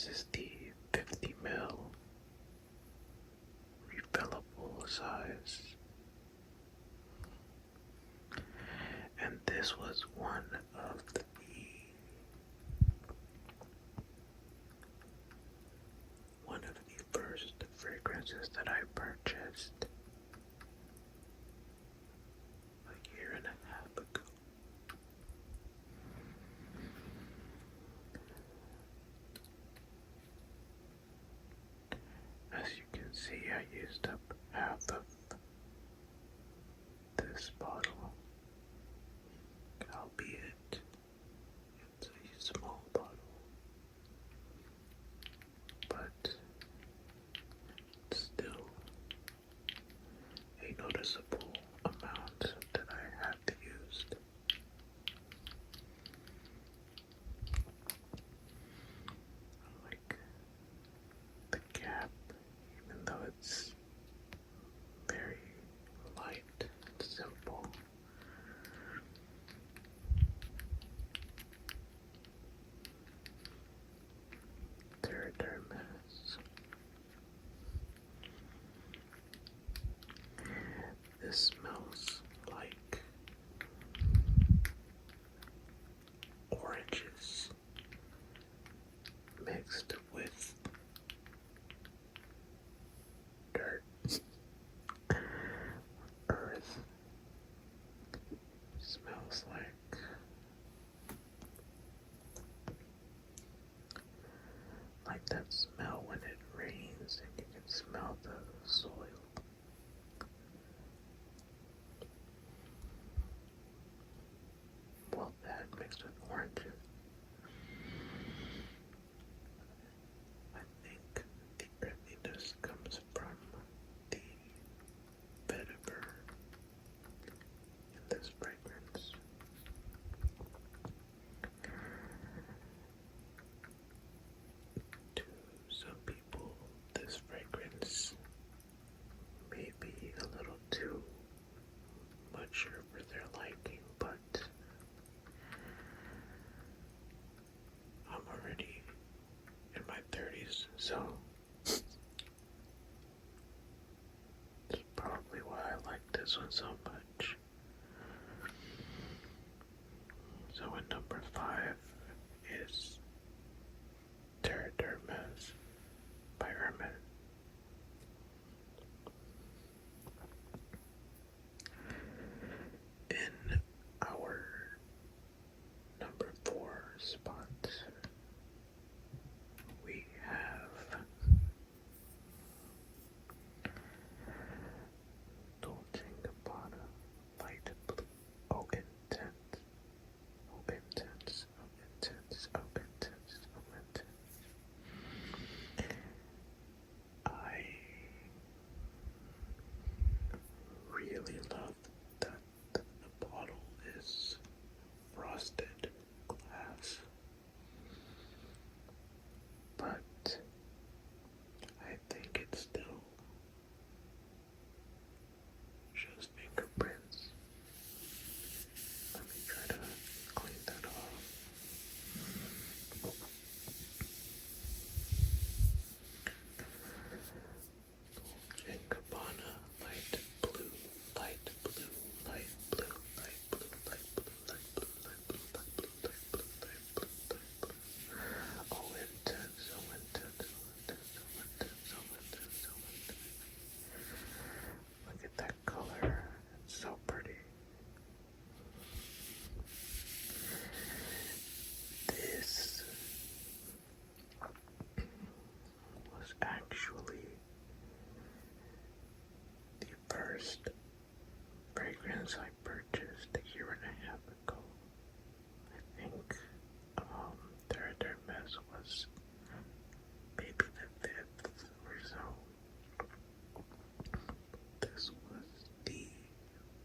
This is the 50 ml refillable size. And this was one of the first fragrances that I purchased a year and a half ago. As you can see, I used up half of this bottle, albeit it's a small bottle, but still a noticeable amount that I have used. I like the cap, even though it's very light and simple. Terre Hermes. This smells like oranges mixed with dirt, earth. Smells like that smell when it rains and you can smell the soil. Well, that mixed with oranges. I think the earthiness comes from the vetiver in this fragrance. To some people, this fragrance may be a little too mature for their liking, but I'm already in my 30s, so it's probably why I like this one so much. So in number 5 is Terre Hermes by Hermes. In our number 4 spot, we have Dolce Gabbana Light Blue. Oh, intense. Oh, intense. Oh, intense. Oh, intense. Oh, intense. I really love that the bottle is frosted glass, but I think it still shows fingerprints. Let me try to clean that off. Dolce Gabbana light blue, light blue, light blue, light blue, light blue, light blue, light blue, light blue, light blue, light blue, light blue. Oh, intense, so intense, so intense, so intense, so intense, so intense. Look at that color. It's so pretty. This was actually the first fragrance I purchased a year and a half ago. I think Terre Hermes was maybe the 5th or so. This was the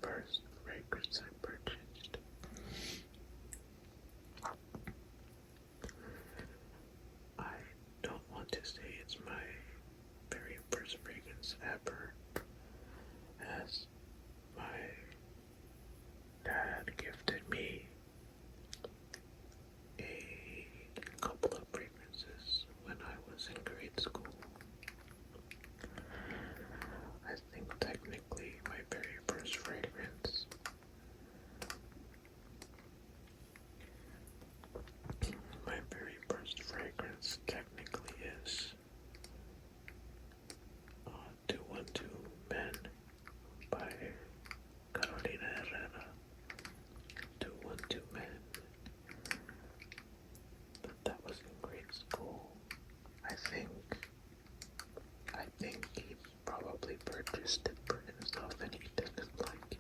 first fragrance I purchased. I don't want to say it's my very first fragrance ever, as think he probably purchased it for himself and he didn't like it.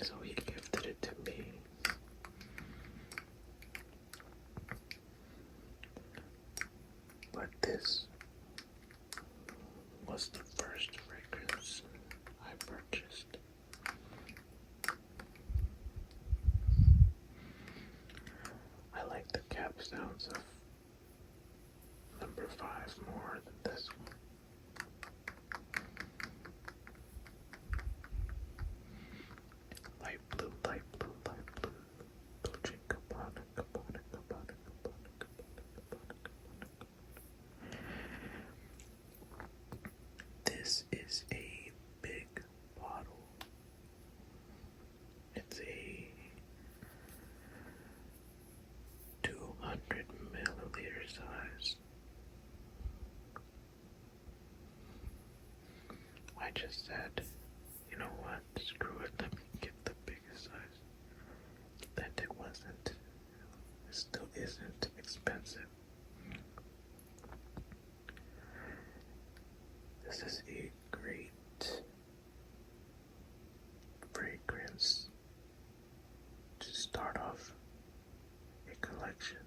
So he gifted it to me. But this was the first fragrance I purchased. I like the cap sounds of number 5 more than this one. Light blue, light blue, light blue. Dolce Gabbana, Gabbana, Gabbana, Gabbana, Gabbana, Gabbana. This is a big bottle. It's a 200 milliliter size. I just said, you know what, screw it, let me get the biggest size. And it wasn't. It still isn't expensive. This is a great fragrance to start off a collection,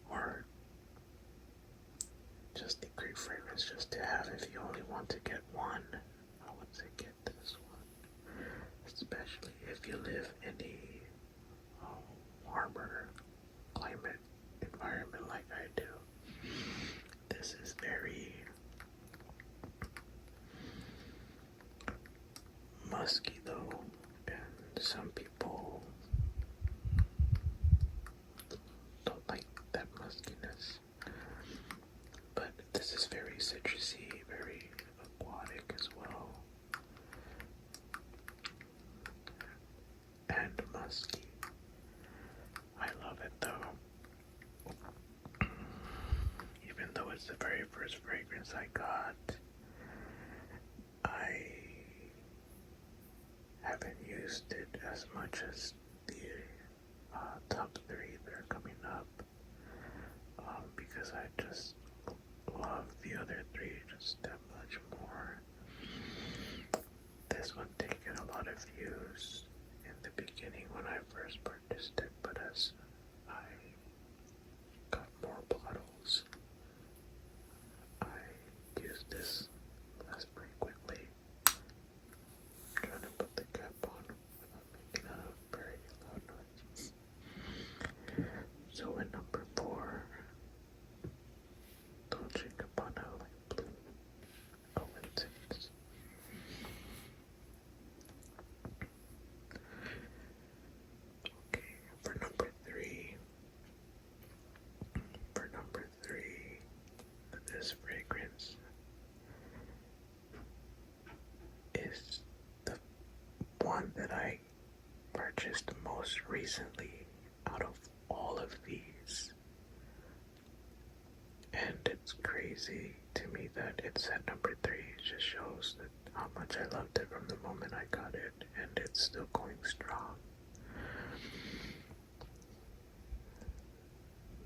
or just a great fragrance just to have if you only want to get one. I would say get this one, especially if you live in a warmer climate environment like I do. This is very musky though, and some people don't like that muskiness. But this is very citrusy, very aquatic as well, and musky. I love it though. Even though it's the very first fragrance I got, I haven't used it as much as the top 3 that are coming up, because I just love the other 3 just that much more. This one did get a lot of views in the beginning when I first purchased it, but as I got more bottles, I used this less frequently. I'm trying to put the cap on without making a very loud noise. So in number 4, Dolce Gabbana light blue. Oh, and 6. Okay, for number 3, this fragrance is the one that I purchased most recently out of all of these. And it's crazy to me that it's at number 3. It just shows that how much I loved it from the moment I got it, and it's still going strong.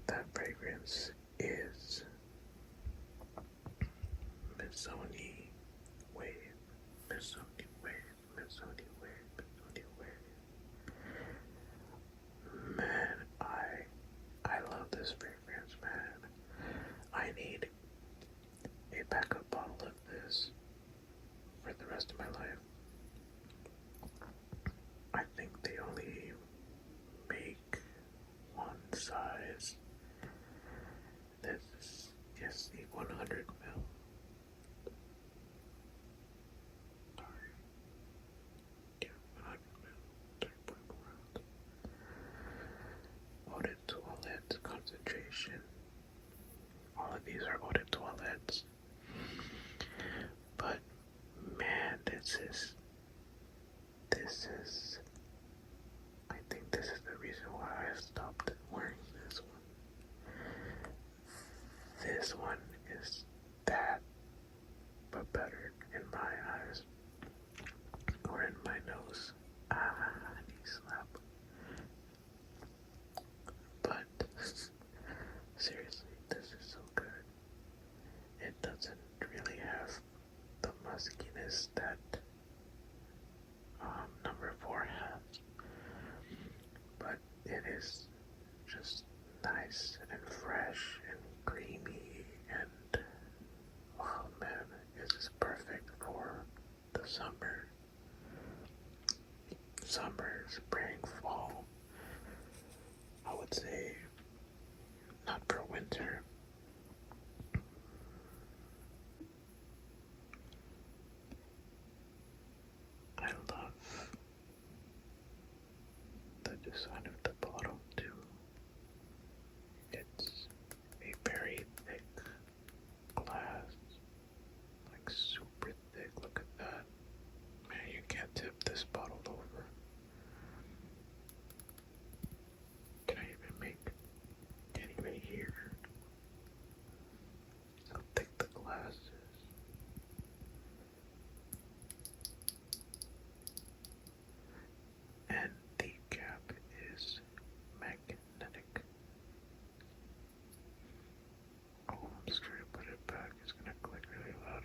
That fragrance is Missoni Wave, Missoni Wave, Missoni Wave, Missoni Wave. Man, I love this fragrance, man. I need a backup bottle of this for the rest of my life. I think they only make one size. This is just the 100 ml. Sorry. Yeah, 100 ml. 3.4 ounce. Eau de toilette concentration. All of these are eau de toilettes. But man, this is I think this is the reason why I stopped wearing this one. This one is that, but better in my eyes, or in my nose. Knee slap. But seriously, this is so good. It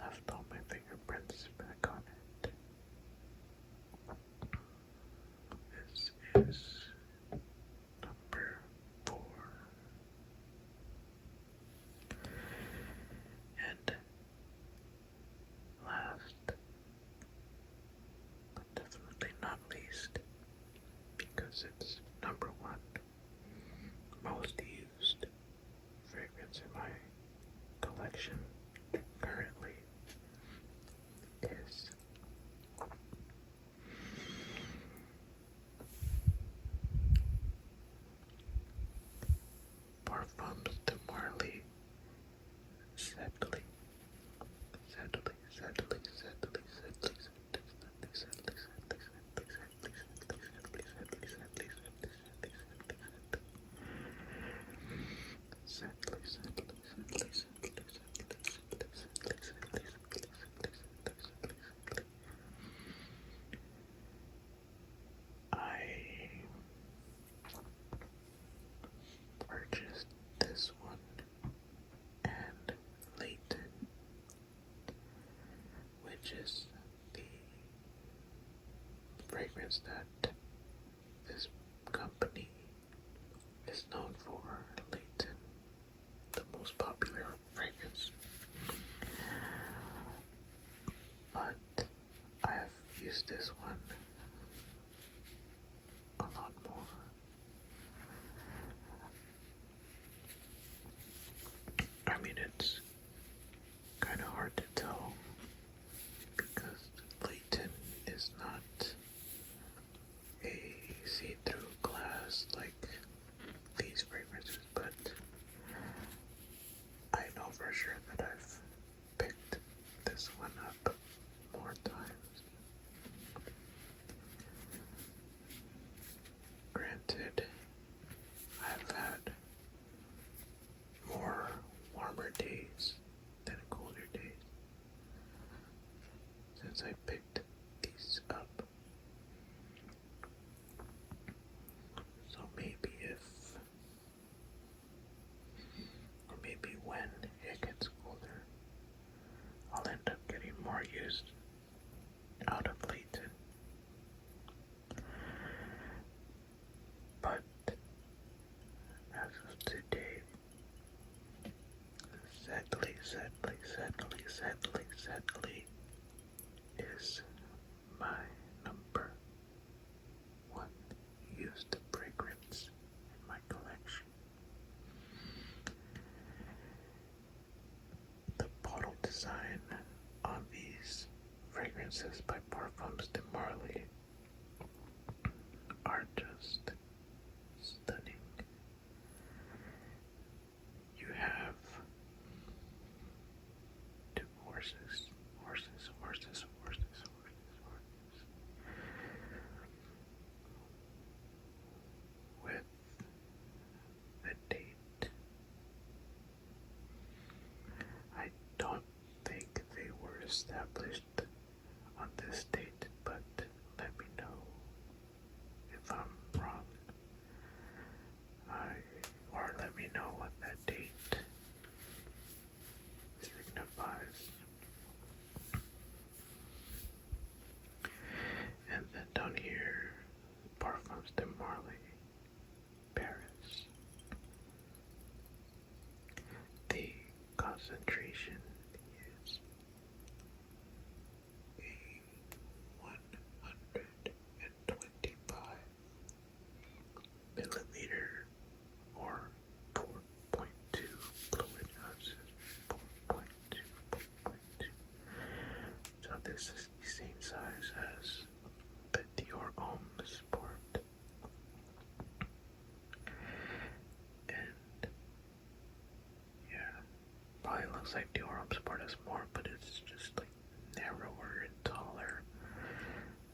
Left all my fingerprints back on it. This is number 4. And last, but definitely not least, because it's number 1 most used fragrance in my collection currently, is Parfums de Marly Sedley. Sedley, Sedley, Sedley, Sedley, Sedley, Sedley, Sedley, Sedley, Sedley, Sedley, Sedley, Sedley, Sedley, I purchased this one and Leighton, which is the fragrance that this company is known for, Leighton Sedley is my number one used fragrance in my collection. The bottle design on these fragrances by Parfums de Marly are just stunning. You have two horses with a date. I don't think they were established on this date, but let me know if I'm wrong. Or let me know what that date signifies. And then down here, Parfums de Marly, Paris. The concentration is a 125 milliliter or 4.2 fluid ounces. 4.2. So this is the same size as the Dior Homme Sport. And yeah, probably looks like Dior Homme Sport has more, but it's just like narrower and taller.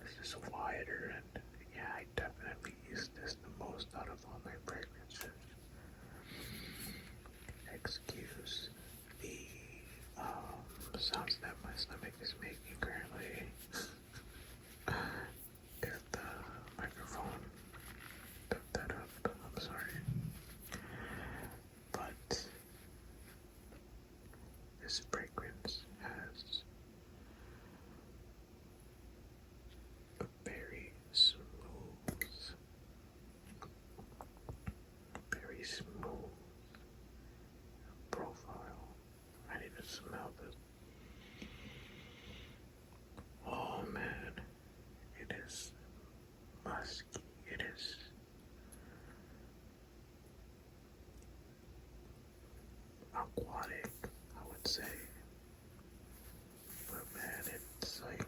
This is wider, and yeah, I definitely use this the most out of all my fragrances. Excuse the sounds that my stomach is making currently. If the microphone picked that up, I'm sorry. But this fragrance has a very smooth profile. I need to smell this. Oh man, it is musky. It is aquatic, I would say. But man, it's like,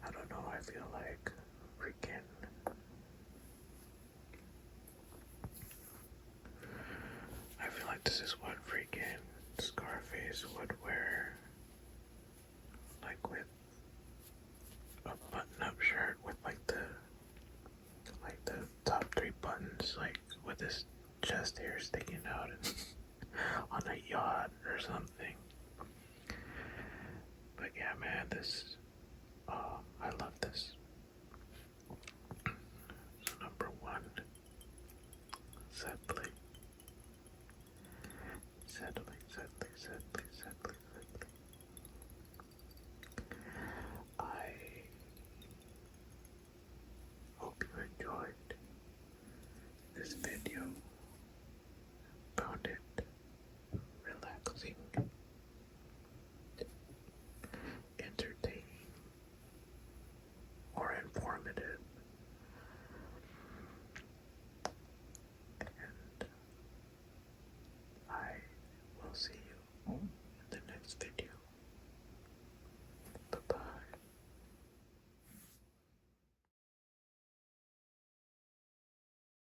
I don't know, I feel like freaking this is what freaking Scarface would wear, like with a button-up shirt with like the top three buttons, like with his chest hair sticking out and on a yacht or something. But yeah, man, this, I love this. So number one, Sedley.